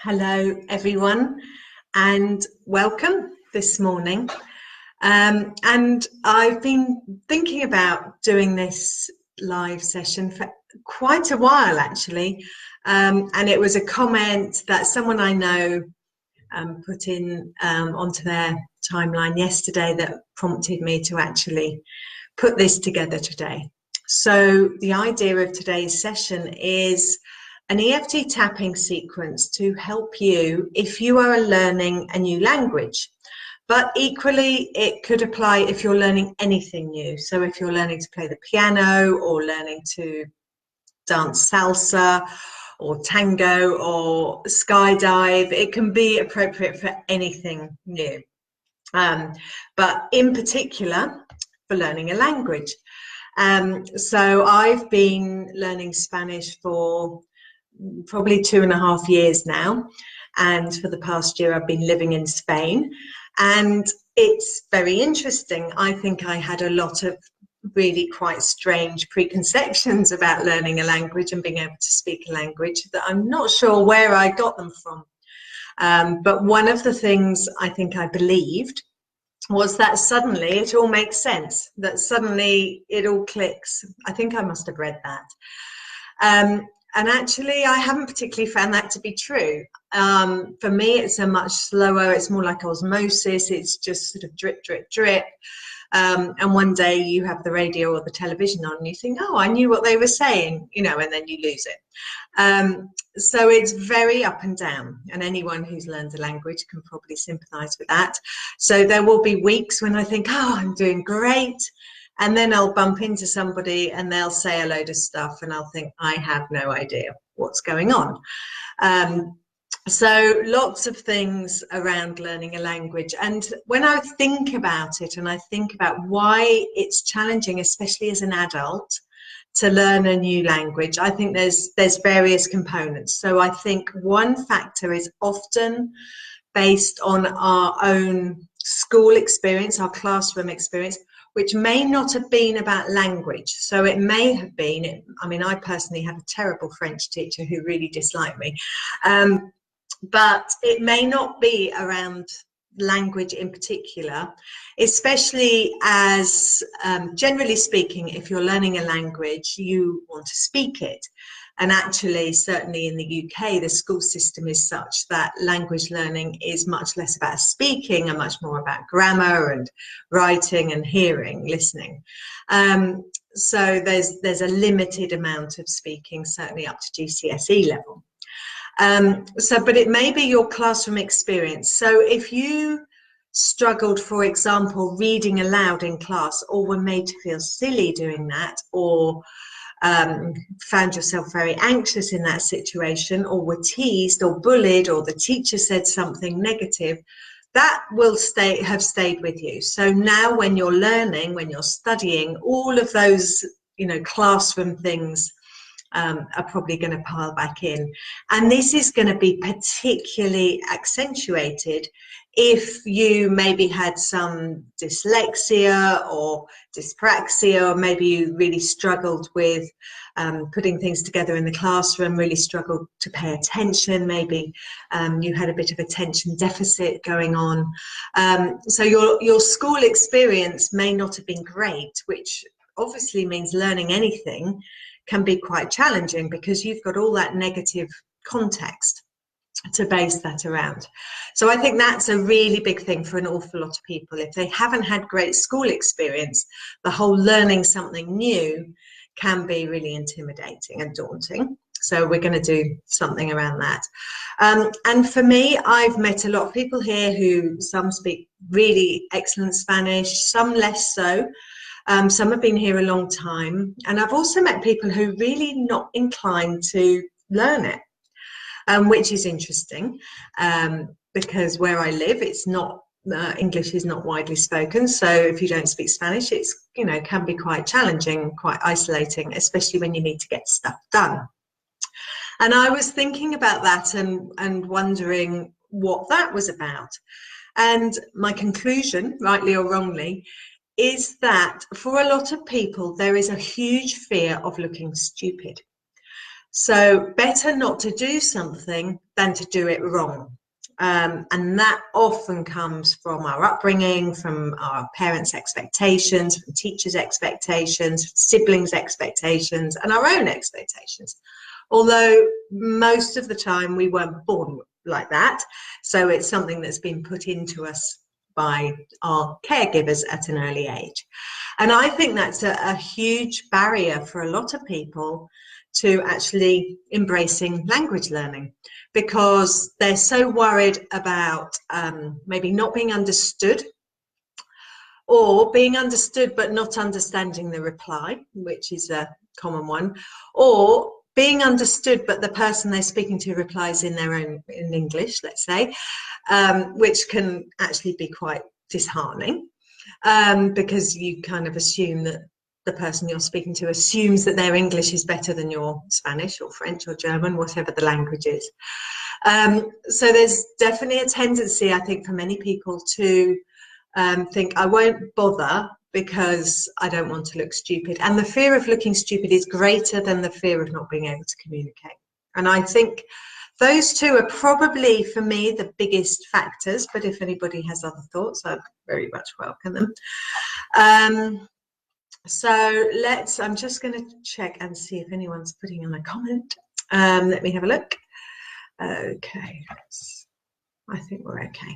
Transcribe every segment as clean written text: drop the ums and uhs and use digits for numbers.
Hello everyone and welcome this morning. And I've been thinking about doing this live session for quite a while actually, and it was a comment that someone I know put in onto their timeline yesterday that prompted me to actually put this together today. So the idea of today's session is an EFT tapping sequence to help you if you are learning a new language. But equally, it could apply if you're learning anything new. So if you're learning to play the piano or learning to dance salsa or tango or skydive, it can be appropriate for anything new. But in particular, for learning a language. So I've been learning Spanish for probably 2.5 years now, and for the past year I've been living in Spain, and it's very interesting. I think I had a lot of really quite strange preconceptions about learning a language and being able to speak a language that I'm not sure where I got them from. But one of the things I think I believed was that suddenly it all makes sense, that suddenly it all clicks. I think I must have read that. And actually, I haven't particularly found that to be true. For me, it's a much slower, it's more like osmosis. It's just sort of drip, drip, drip. And one day you have the radio or the television on and you think, oh, I knew what they were saying, you know, and then you lose it. So it's very up and down. And anyone who's learned a language can probably sympathize with that. So there will be weeks when I think, oh, I'm doing great. And then I'll bump into somebody and they'll say a load of stuff and I'll think, I have no idea what's going on. So lots of things around learning a language. And when I think about it and I think about why it's challenging, especially as an adult, to learn a new language, I think there's various components. So I think one factor is often based on our own school experience, our classroom experience, which may not have been about language. So it may have been, I mean, I personally had a terrible French teacher who really disliked me. But it may not be around language in particular, especially as, generally speaking, if you're learning a language, you want to speak it. And actually, certainly in the UK, the school system is such that language learning is much less about speaking and much more about grammar and writing and hearing, listening. So there's a limited amount of speaking, certainly up to GCSE level. But it may be your classroom experience. So if you struggled, for example, reading aloud in class, or were made to feel silly doing that, or found yourself very anxious in that situation, or were teased or bullied, or the teacher said something negative, that will have stayed with you. So now when you're learning, when you're studying, all of those, you know, classroom things are probably going to pile back in. And this is going to be particularly accentuated if you maybe had some dyslexia or dyspraxia, or maybe you really struggled with putting things together in the classroom, really struggled to pay attention, maybe you had a bit of attention deficit going on. So your school experience may not have been great, which obviously means learning anything can be quite challenging because you've got all that negative context to base that around. So I think that's a really big thing for an awful lot of people. If they haven't had great school experience, the whole learning something new can be really intimidating and daunting. So we're going to do something around that. And for me, I've met a lot of people here who, some speak really excellent Spanish, some less so. Some have been here a long time. And I've also met people who are really not inclined to learn it. Which is interesting, because where I live, it's not, English is not widely spoken. So if you don't speak Spanish, it's, you know, can be quite challenging, quite isolating, especially when you need to get stuff done. And I was thinking about that and wondering what that was about. And my conclusion, rightly or wrongly, is that for a lot of people, there is a huge fear of looking stupid. So better not to do something than to do it wrong. And that often comes from our upbringing, from our parents' expectations, from teachers' expectations, siblings' expectations, and our own expectations. Although most of the time we weren't born like that. So it's something that's been put into us by our caregivers at an early age. And I think that's a huge barrier for a lot of people to actually embracing language learning, because they're so worried about maybe not being understood, or being understood but not understanding the reply, which is a common one, or being understood but the person they're speaking to replies in English, let's say, which can actually be quite disheartening, because you kind of assume that the person you're speaking to assumes that their English is better than your Spanish or French or German, whatever the language is. So there's definitely a tendency, I think, for many people to think, I won't bother because I don't want to look stupid. And the fear of looking stupid is greater than the fear of not being able to communicate. And I think those two are probably, for me, the biggest factors. But if anybody has other thoughts, I'd very much welcome them. So I'm just going to check and see if anyone's putting in a comment. Let me have a look. Okay, I think we're okay.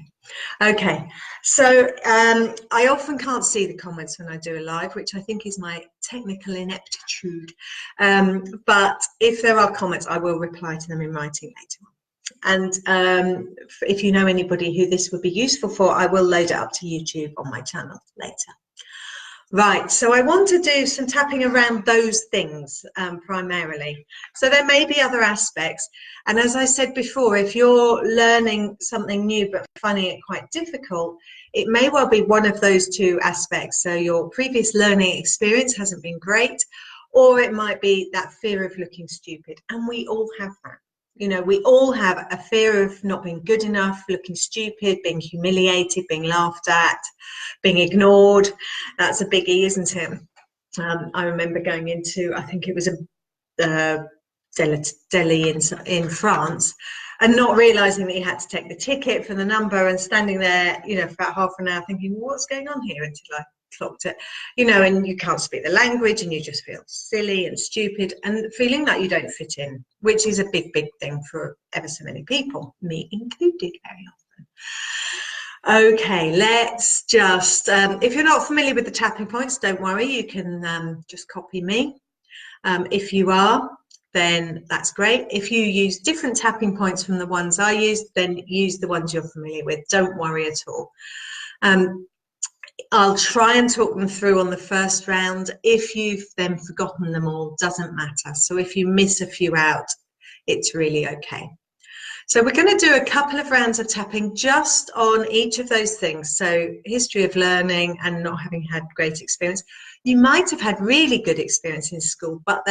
Okay, so I often can't see the comments when I do a live, which I think is my technical ineptitude. But if there are comments, I will reply to them in writing later on. And if you know anybody who this would be useful for, I will load it up to YouTube on my channel later. Right, so I want to do some tapping around those things primarily. So there may be other aspects. And as I said before, if you're learning something new but finding it quite difficult, it may well be one of those two aspects. So your previous learning experience hasn't been great, or it might be that fear of looking stupid. And we all have that. You know, we all have a fear of not being good enough, looking stupid, being humiliated, being laughed at, being ignored. That's a biggie, isn't it? I remember going into, I think it was a deli in France, and not realizing that you had to take the ticket for the number, and standing there, you know, for about half an hour thinking, what's going on here, until I clocked it, you know, and you can't speak the language and you just feel silly and stupid and feeling like you don't fit in, which is a big thing for ever so many people, me included very often. Okay, let's just, if you're not familiar with the tapping points, don't worry, you can just copy me. If you are, then that's great. If you use different tapping points from the ones I use, then use the ones you're familiar with. Don't worry at all. I'll try and talk them through on the first round. If you've then forgotten them all, doesn't matter. So if you miss a few out, it's really okay. So we're going to do a couple of rounds of tapping just on each of those things. So history of learning and not having had great experience. You might have had really good experience in school, but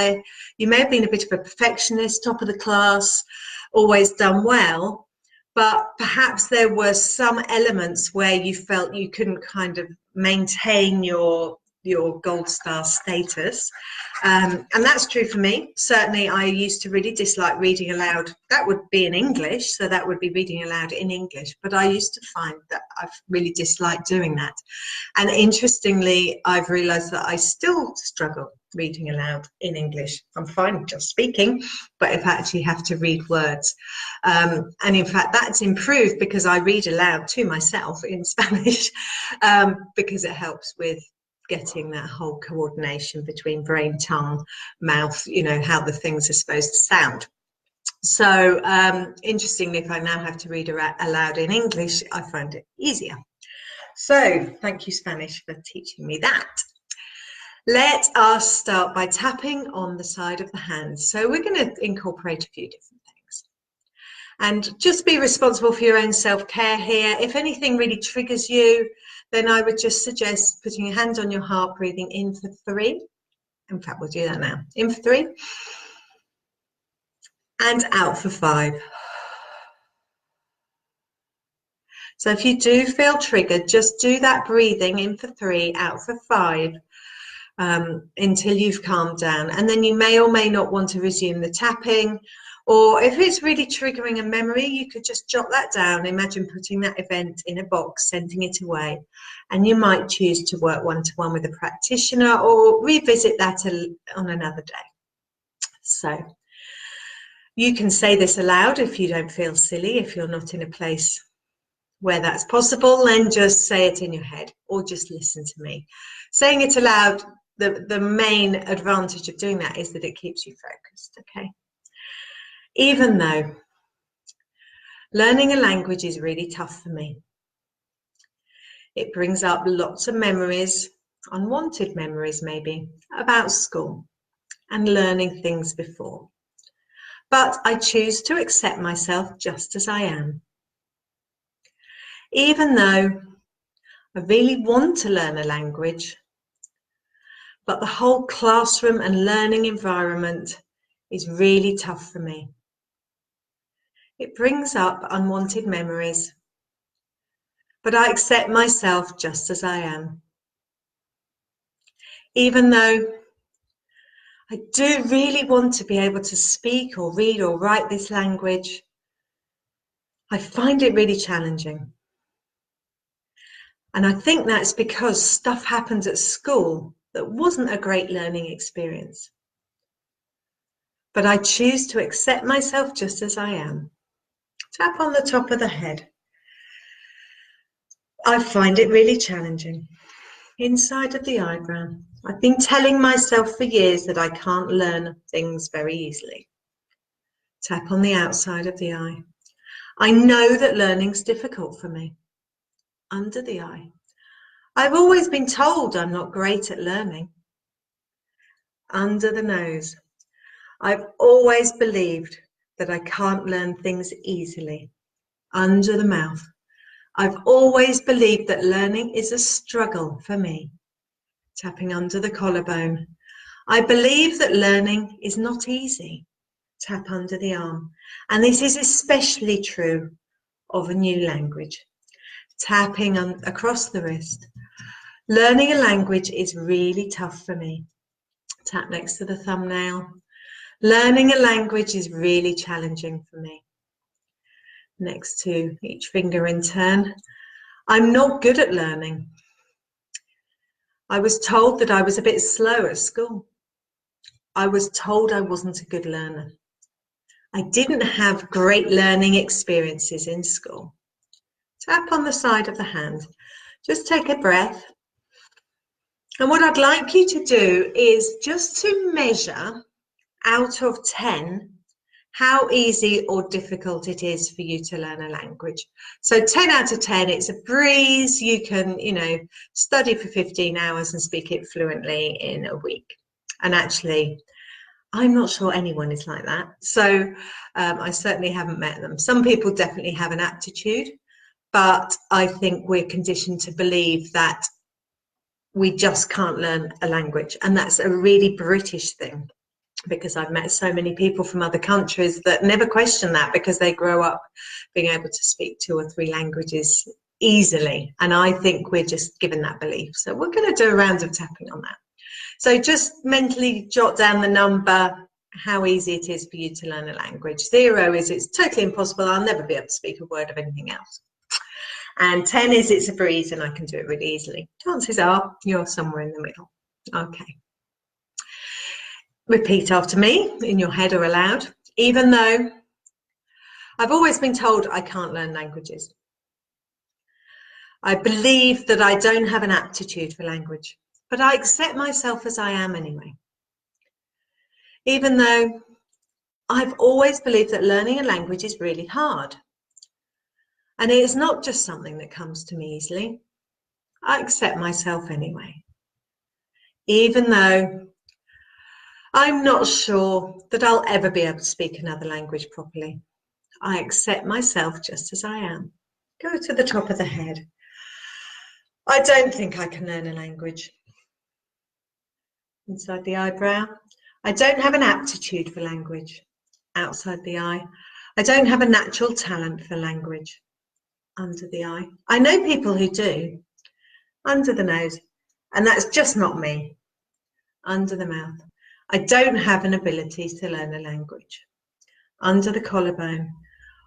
you may have been a bit of a perfectionist, top of the class, always done well. But perhaps there were some elements where you felt you couldn't kind of maintain your gold star status. And that's true for me. Certainly, I used to really dislike reading aloud. That would be in English, so that would be reading aloud in English. But I used to find that I've really disliked doing that. And interestingly, I've realized that I still struggle reading aloud in English. I'm fine just speaking, but if I actually have to read words. And in fact, that's improved because I read aloud to myself in Spanish, because it helps with getting that whole coordination between brain, tongue, mouth, you know, how the things are supposed to sound. So interestingly, if I now have to read aloud in English, I find it easier. So thank you, Spanish, for teaching me that. Let us start by tapping on the side of the hands. So we're going to incorporate a few different things. And just be responsible for your own self-care here. If anything really triggers you, then I would just suggest putting your hand on your heart, breathing in for 3. In fact, we'll do that now. In for 3. And out for 5. So if you do feel triggered, just do that breathing in for 3, out for 5. Until you've calmed down, and then you may or may not want to resume the tapping, Or if it's really triggering a memory, you could just jot that down. Imagine putting that event in a box, sending it away. And you might choose to work one-to-one with a practitioner or revisit that on another day. So you can say this aloud if you don't feel silly, if you're not in a place where that's possible, then just say it in your head or just listen to me. Saying it aloud, the main advantage of doing that is that it keeps you focused, okay? Even though learning a language is really tough for me. It brings up lots of memories, unwanted memories maybe, about school and learning things before. But I choose to accept myself just as I am. Even though I really want to learn a language, but the whole classroom and learning environment is really tough for me. It brings up unwanted memories, but I accept myself just as I am. Even though I do really want to be able to speak or read or write this language, I find it really challenging. And I think that's because stuff happened at school that wasn't a great learning experience. But I choose to accept myself just as I am. Tap on the top of the head. I find it really challenging. Inside of the eyebrow. I've been telling myself for years that I can't learn things very easily. Tap on the outside of the eye. I know that learning's difficult for me. Under the eye. I've always been told I'm not great at learning. Under the nose. I've always believed that I can't learn things easily. Under the mouth. I've always believed that learning is a struggle for me. Tapping under the collarbone. I believe that learning is not easy. Tap under the arm. And this is especially true of a new language. Tapping across the wrist. Learning a language is really tough for me. Tap next to the thumbnail. Learning a language is really challenging for me. Next to each finger in turn. I'm not good at learning. I was told that I was a bit slow at school. I was told I wasn't a good learner. I didn't have great learning experiences in school. Tap on the side of the hand. Just take a breath. And what I'd like you to do is just to measure out of 10 how easy or difficult it is for you to learn a language. So 10 out of 10, it's a breeze. You can, study for 15 hours and speak it fluently in a week. And actually, I'm not sure anyone is like that. So I certainly haven't met them. Some people definitely have an aptitude, but I think we're conditioned to believe that we just can't learn a language. And that's a really British thing, because I've met so many people from other countries that never question that, because they grow up being able to speak 2 or 3 languages easily. And I think we're just given that belief. So we're going to do a round of tapping on that. So just mentally jot down the number, how easy it is for you to learn a language. 0 is it's totally impossible. I'll never be able to speak a word of anything else. And 10 is it's a breeze and I can do it really easily. Chances are you're somewhere in the middle. Okay. Repeat after me in your head or aloud. Even though I've always been told I can't learn languages. I believe that I don't have an aptitude for language, but I accept myself as I am anyway. Even though I've always believed that learning a language is really hard. And it is not just something that comes to me easily. I accept myself anyway. Even though I'm not sure that I'll ever be able to speak another language properly. I accept myself just as I am. Go to the top of the head. I don't think I can learn a language. Inside the eyebrow. I don't have an aptitude for language. Outside the eye. I don't have a natural talent for language. Under the eye. I know people who do. Under the nose. And that's just not me. Under the mouth. I don't have an ability to learn a language. under the collarbone.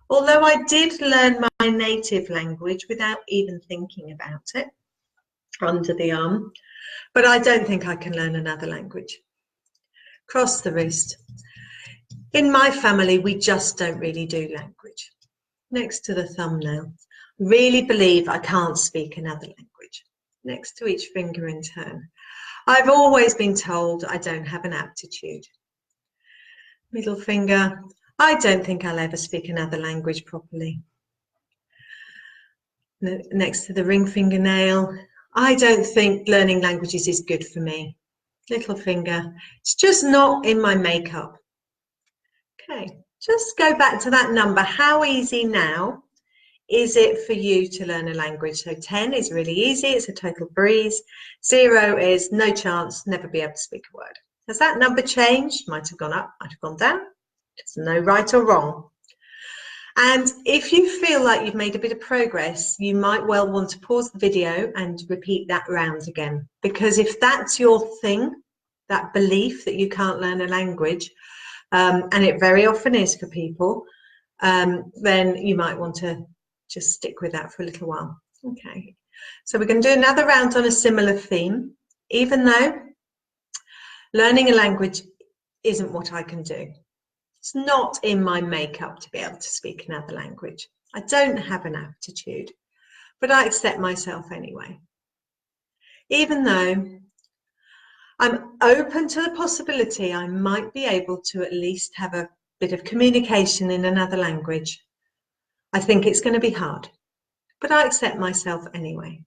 Although I did learn my native language without even thinking about it, under the arm, but I don't think I can learn another language. Cross the wrist. In my family, we just don't really do language. Next to the thumbnail. Really believe I can't speak another language. Next to each finger in turn. I've always been told I don't have an aptitude. Middle finger. I don't think I'll ever speak another language properly. Next to the ring fingernail. I don't think learning languages is good for me. Little finger. It's just not in my makeup. Okay, just go back to that number. How easy now is it for you to learn a language? So 10 is really easy. It's a total breeze. 0 is no chance, never be able to speak a word. Has that number changed? Might have gone up, might have gone down. There's no right or wrong. And if you feel like you've made a bit of progress, you might well want to pause the video and repeat that round again. Because if that's your thing, that belief that you can't learn a language, and it very often is for people, then you might want to just stick with that for a little while. Okay, so we're going to do another round on a similar theme, even though learning a language isn't what I can do. It's not in my makeup to be able to speak another language. I don't have an aptitude, but I accept myself anyway. Even though I'm open to the possibility I might be able to at least have a bit of communication in another language. I think it's going to be hard, but I accept myself anyway.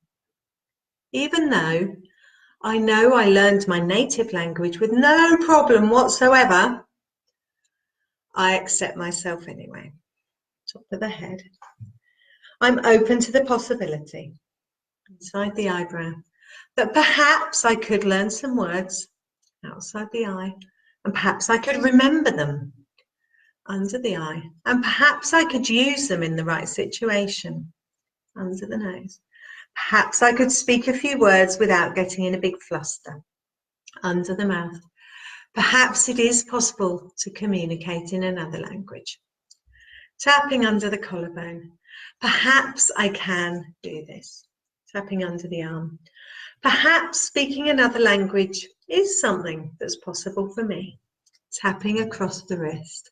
Even though I know I learned my native language with no problem whatsoever, I accept myself anyway. Top of the head. I'm open to the possibility, inside the eyebrow, that perhaps I could learn some words outside the eye, and perhaps I could remember them under the eye, and perhaps I could use them in the right situation under the nose. Perhaps I could speak a few words without getting in a big fluster under the mouth. Perhaps it is possible to communicate in another language. Tapping under the collarbone. Perhaps I can do this. Tapping under the arm. Perhaps speaking another language is something that's possible for me. Tapping across the wrist.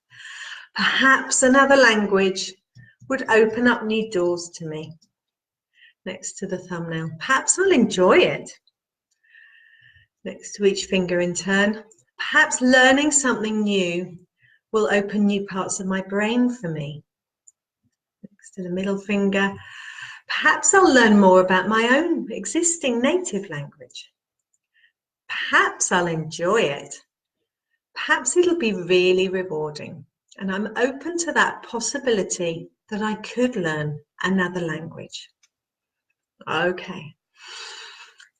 Perhaps another language would open up new doors to me. Next to the thumbnail. Perhaps I'll enjoy it. Next to each finger in turn. Perhaps learning something new will open new parts of my brain for me. Next to the middle finger. Perhaps I'll learn more about my own existing native language. Perhaps I'll enjoy it. Perhaps it'll be really rewarding. And I'm open to that possibility that I could learn another language. Okay.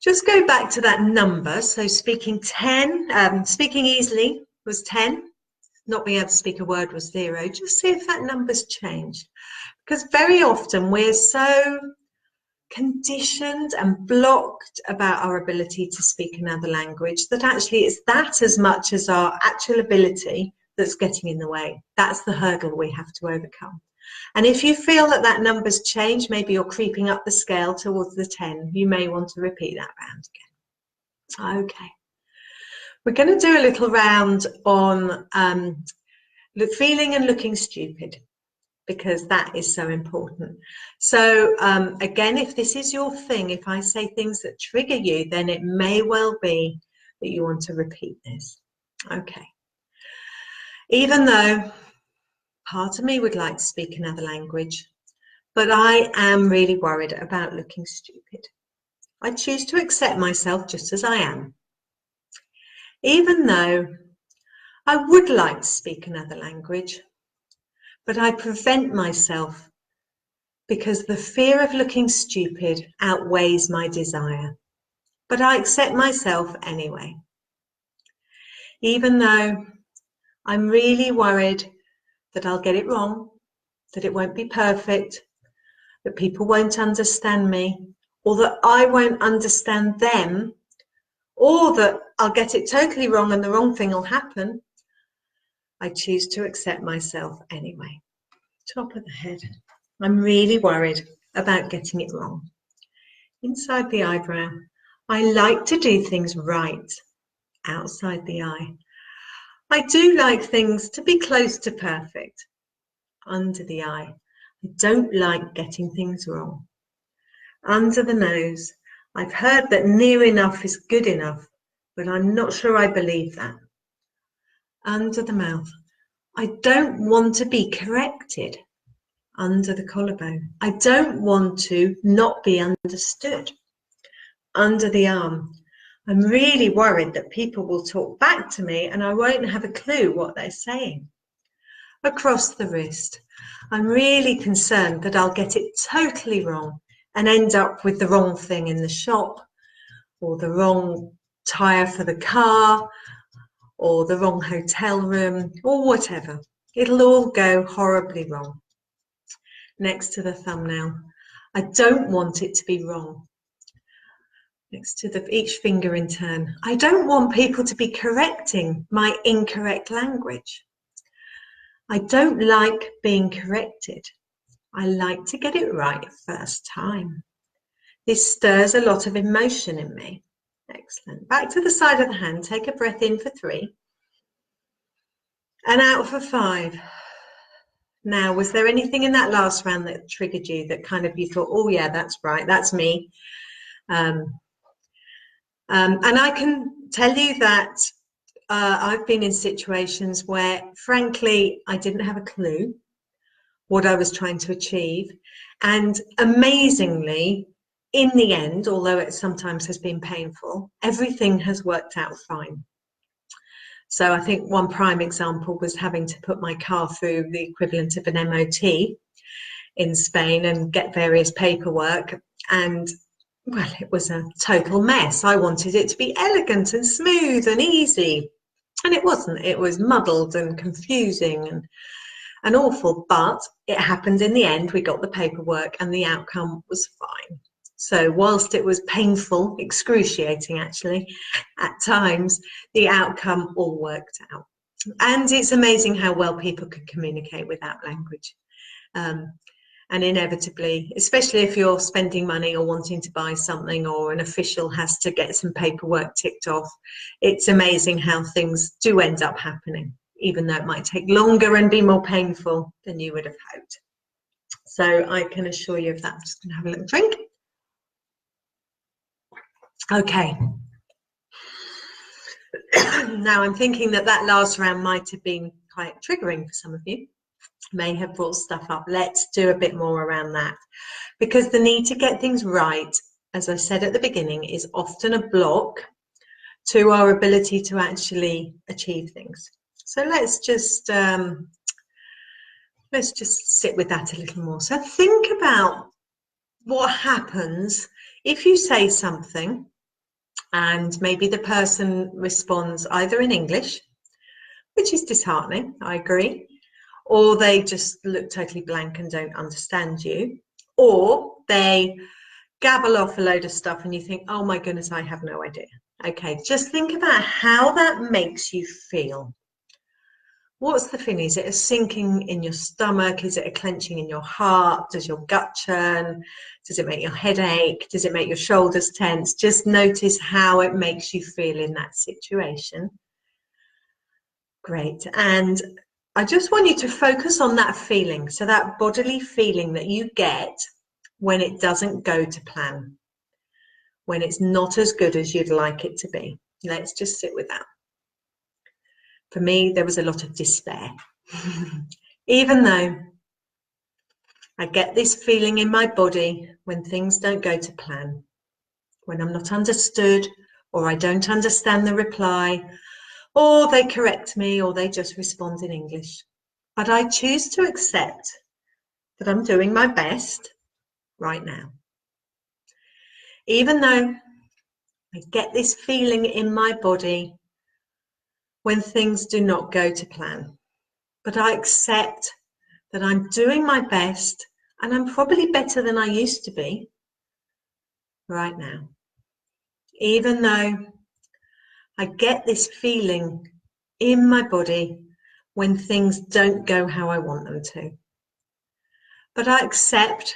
Just go back to that number. So speaking 10, speaking easily was 10. Not being able to speak a word was 0. Just see if that number's changed. Because very often we're so conditioned and blocked about our ability to speak another language that actually it's that as much as our actual ability that's getting in the way. That's the hurdle we have to overcome. And if you feel that that number's changed, maybe you're creeping up the scale towards the 10, you may want to repeat that round again. Okay. We're going to do a little round on feeling and looking stupid, because that is so important. So again, if this is your thing, if I say things that trigger you, then it may well be that you want to repeat this. Okay. Even though part of me would like to speak another language, but I am really worried about looking stupid. I choose to accept myself just as I am. Even though I would like to speak another language, but I prevent myself because the fear of looking stupid outweighs my desire. But I accept myself anyway. Even though I'm really worried that I'll get it wrong, that it won't be perfect, that people won't understand me, or that I won't understand them, or that I'll get it totally wrong and the wrong thing will happen, I choose to accept myself anyway. Top of the head. I'm really worried about getting it wrong. Inside the eyebrow. I like to do things right. Outside the eye. I do like things to be close to perfect. Under the eye. I don't like getting things wrong. Under the nose. I've heard that near enough is good enough, but I'm not sure I believe that. Under the mouth. I don't want to be corrected. Under the collarbone. I don't want to not be understood. Under the arm. I'm really worried that people will talk back to me and I won't have a clue what they're saying. Across the wrist. I'm really concerned that I'll get it totally wrong and end up with the wrong thing in the shop, or the wrong tyre for the car, or the wrong hotel room, or whatever. It'll all go horribly wrong. Next to the thumbnail. I don't want it to be wrong. Next to each finger in turn. I don't want people to be correcting my incorrect language. I don't like being corrected. I like to get it right first time. This stirs a lot of emotion in me. Excellent. Back to the side of the hand. Take a breath in for 3. And out for 5. Now, was there anything in that last round that triggered you, that kind of you thought, oh yeah, that's right, that's me? And I can tell you that I've been in situations where, frankly, I didn't have a clue what I was trying to achieve. And amazingly, in the end, although it sometimes has been painful, everything has worked out fine. So I think one prime example was having to put my car through the equivalent of an MOT in Spain and get various paperwork. And well, it was a total mess. I wanted it to be elegant and smooth and easy. And it wasn't. It was muddled and confusing and awful. But it happened in the end. We got the paperwork and the outcome was fine. So whilst it was painful, excruciating actually, at times, the outcome all worked out. And it's amazing how well people can communicate without language. And inevitably, especially if you're spending money or wanting to buy something, or an official has to get some paperwork ticked off, it's amazing how things do end up happening, even though it might take longer and be more painful than you would have hoped. So I can assure you of that. I'm just going to have a little drink. Okay. Now I'm thinking that last round might have been quite triggering for some of you. May have brought stuff up. Let's do a bit more around that, because the need to get things right, as I said at the beginning, is often a block to our ability to actually achieve things. So let's just sit with that a little more. So think about what happens if you say something and maybe the person responds either in English, which is disheartening, I agree, or they just look totally blank and don't understand you, or they gabble off a load of stuff and you think, oh my goodness, I have no idea. Okay, just think about how that makes you feel. What's the feeling? Is it a sinking in your stomach? Is it a clenching in your heart? Does your gut churn? Does it make your head ache? Does it make your shoulders tense? Just notice how it makes you feel in that situation. Great. And I just want you to focus on that feeling. So that bodily feeling that you get when it doesn't go to plan, when it's not as good as you'd like it to be. Let's just sit with that. For me, there was a lot of despair. Even though I get this feeling in my body when things don't go to plan, when I'm not understood, or I don't understand the reply, or they correct me, or they just respond in English. But I choose to accept that I'm doing my best right now. Even though I get this feeling in my body when things do not go to plan. But I accept that I'm doing my best, and I'm probably better than I used to be right now. Even though I get this feeling in my body when things don't go how I want them to. But I accept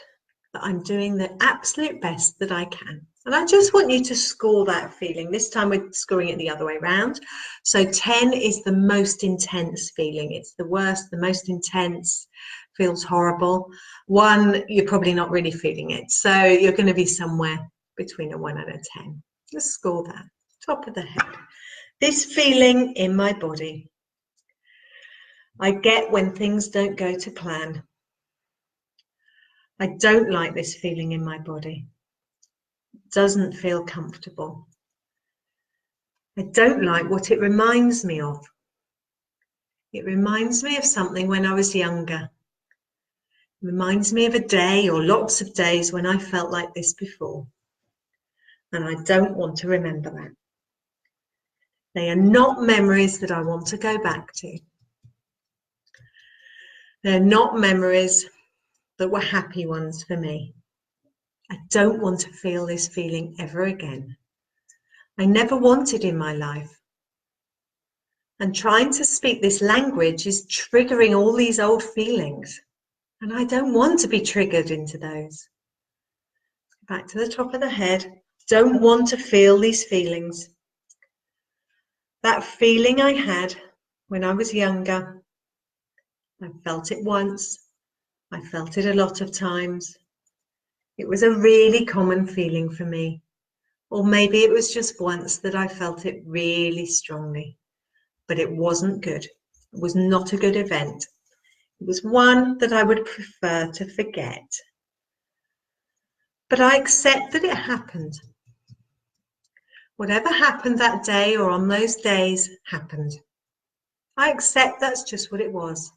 that I'm doing the absolute best that I can. And I just want you to score that feeling. This time we're scoring it the other way around. So 10 is the most intense feeling. It's the worst, the most intense, feels horrible. 1, you're probably not really feeling it. So you're going to be somewhere between a 1 and a 10. Just score that. Top of the head. This feeling in my body. I get when things don't go to plan. I don't like this feeling in my body. It doesn't feel comfortable. I don't like what it reminds me of. It reminds me of something when I was younger. It reminds me of a day or lots of days when I felt like this before. And I don't want to remember that. They are not memories that I want to go back to. They're not memories that were happy ones for me. I don't want to feel this feeling ever again. I never wanted in my life. And trying to speak this language is triggering all these old feelings. And I don't want to be triggered into those. Back to the top of the head. Don't want to feel these feelings. That feeling I had when I was younger, I felt it once. I felt it a lot of times. It was a really common feeling for me. Or maybe it was just once that I felt it really strongly. But it wasn't good. It was not a good event. It was one that I would prefer to forget. But I accept that it happened. Whatever happened that day or on those days happened. I accept that's just what it was.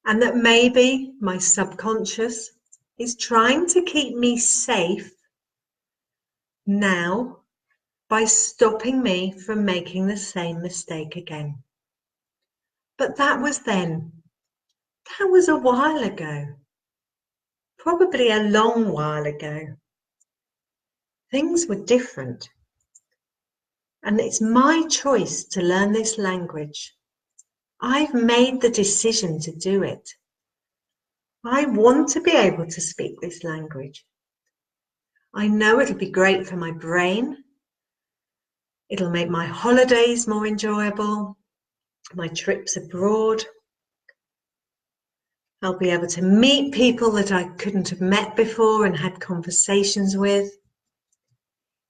And that maybe my subconscious is trying to keep me safe now by stopping me from making the same mistake again. But that was then. That was a while ago. Probably a long while ago. Things were different. And it's my choice to learn this language. I've made the decision to do it. I want to be able to speak this language. I know it'll be great for my brain. It'll make my holidays more enjoyable, my trips abroad. I'll be able to meet people that I couldn't have met before and had conversations with.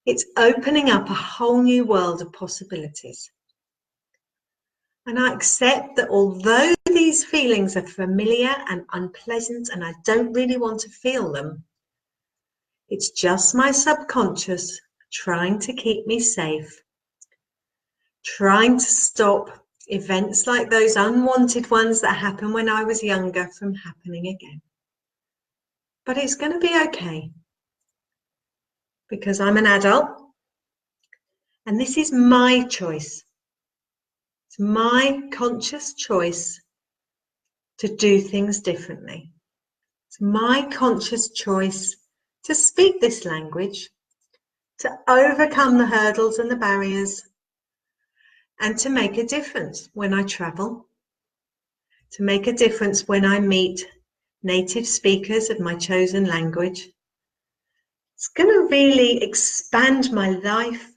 It's opening up a whole new world of possibilities. And I accept that although these feelings are familiar and unpleasant and I don't really want to feel them, it's just my subconscious trying to keep me safe, trying to stop events like those unwanted ones that happened when I was younger from happening again. But it's going to be okay because I'm an adult and this is my choice. It's my conscious choice to do things differently. It's my conscious choice to speak this language, to overcome the hurdles and the barriers, and to make a difference when I travel, to make a difference when I meet native speakers of my chosen language. It's going to really expand my life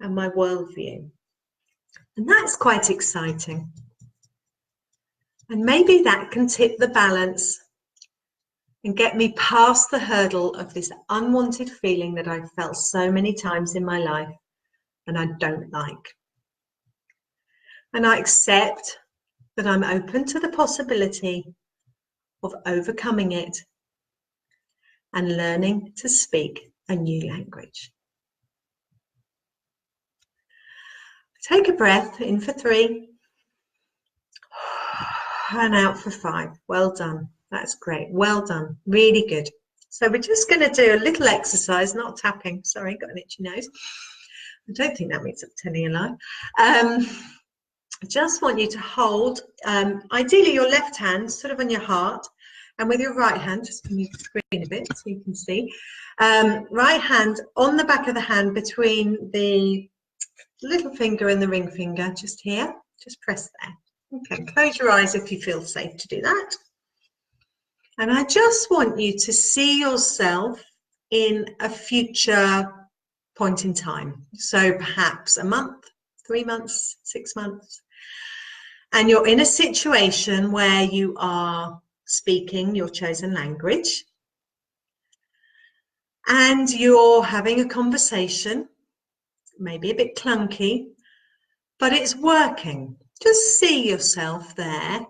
and my worldview. And that's quite exciting. And maybe that can tip the balance and get me past the hurdle of this unwanted feeling that I've felt so many times in my life and I don't like. And I accept that I'm open to the possibility of overcoming it and learning to speak a new language. Take a breath in for 3 and out for 5. Well done. That's great. Well done. Really good. So we're just going to do a little exercise, not tapping. Sorry, got an itchy nose. I don't think that means I'm telling you a lie. I just want you to hold, ideally your left hand sort of on your heart, and with your right hand, just move the screen a bit so you can see, right hand on the back of the hand between the little finger and the ring finger, just here, just press there. Okay, close your eyes if you feel safe to do that. And I just want you to see yourself in a future point in time. So perhaps a month, 3 months, 6 months. And you're in a situation where you are speaking your chosen language. And you're having a conversation, maybe a bit clunky, but it's working. Just see yourself there,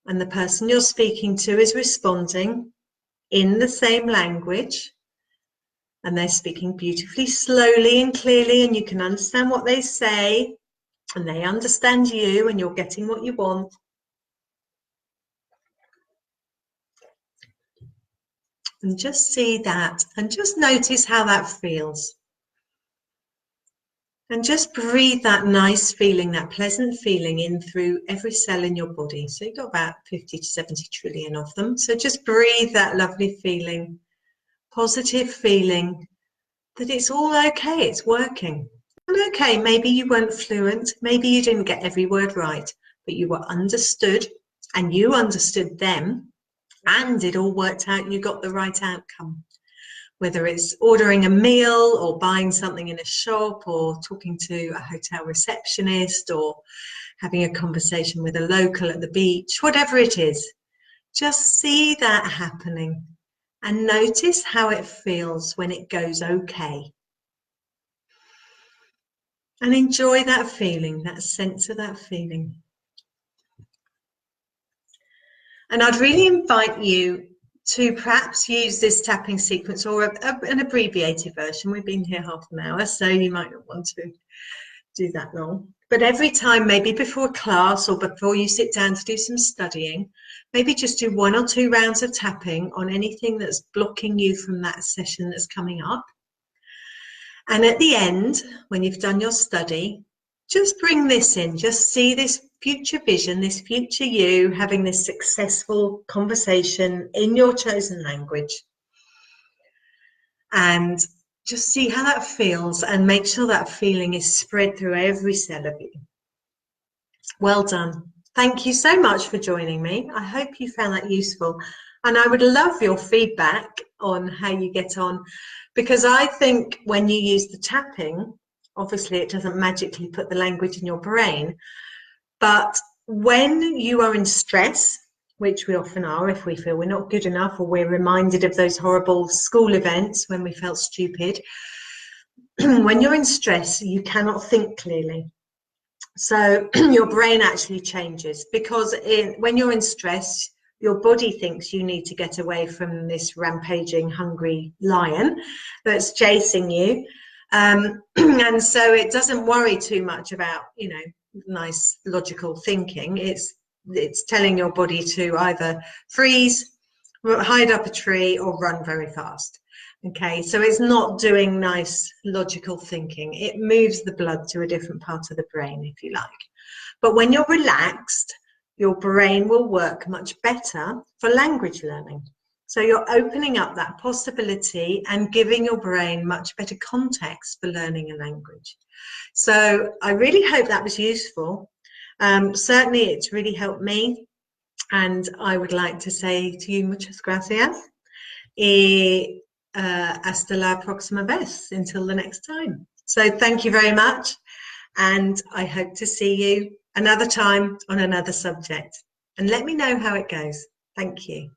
and the person you're speaking to is responding in the same language, and they're speaking beautifully slowly and clearly, and you can understand what they say, and they understand you, and you're getting what you want. And just see that, and just notice how that feels. And just breathe that nice feeling, that pleasant feeling in through every cell in your body. So you've got about 50 to 70 trillion of them. So just breathe that lovely feeling, positive feeling that it's all okay, it's working. And okay, maybe you weren't fluent, maybe you didn't get every word right, but you were understood and you understood them, and it all worked out, you got the right outcome. Whether it's ordering a meal or buying something in a shop or talking to a hotel receptionist or having a conversation with a local at the beach, whatever it is, just see that happening and notice how it feels when it goes okay. And enjoy that feeling, that sense of that feeling. And I'd really invite you to perhaps use this tapping sequence or an abbreviated version. We've been here half an hour, so you might not want to do that long. But every time, maybe before class or before you sit down to do some studying, maybe just do 1 or 2 rounds of tapping on anything that's blocking you from that session that's coming up. And at the end, when you've done your study, just bring this in, just see this future vision, this future you having this successful conversation in your chosen language. And just see how that feels and make sure that feeling is spread through every cell of you. Well done. Thank you so much for joining me. I hope you found that useful. And I would love your feedback on how you get on, because I think when you use the tapping, obviously it doesn't magically put the language in your brain, but when you are in stress, which we often are if we feel we're not good enough or we're reminded of those horrible school events when we felt stupid, when you're in stress, you cannot think clearly. So your brain actually changes, because when you're in stress, your body thinks you need to get away from this rampaging, hungry lion that's chasing you. And so it doesn't worry too much about, you know, nice logical thinking. It's telling your body to either freeze, hide up a tree, or run very fast. Okay, so it's not doing nice logical thinking. It moves the blood to a different part of the brain, if you like. But when you're relaxed, your brain will work much better for language learning. So you're opening up that possibility and giving your brain much better context for learning a language. So I really hope that was useful. Certainly it's really helped me. And I would like to say to you, muchas gracias. Hasta la próxima vez, until the next time. So thank you very much, and I hope to see you another time on another subject, and let me know how it goes. Thank you.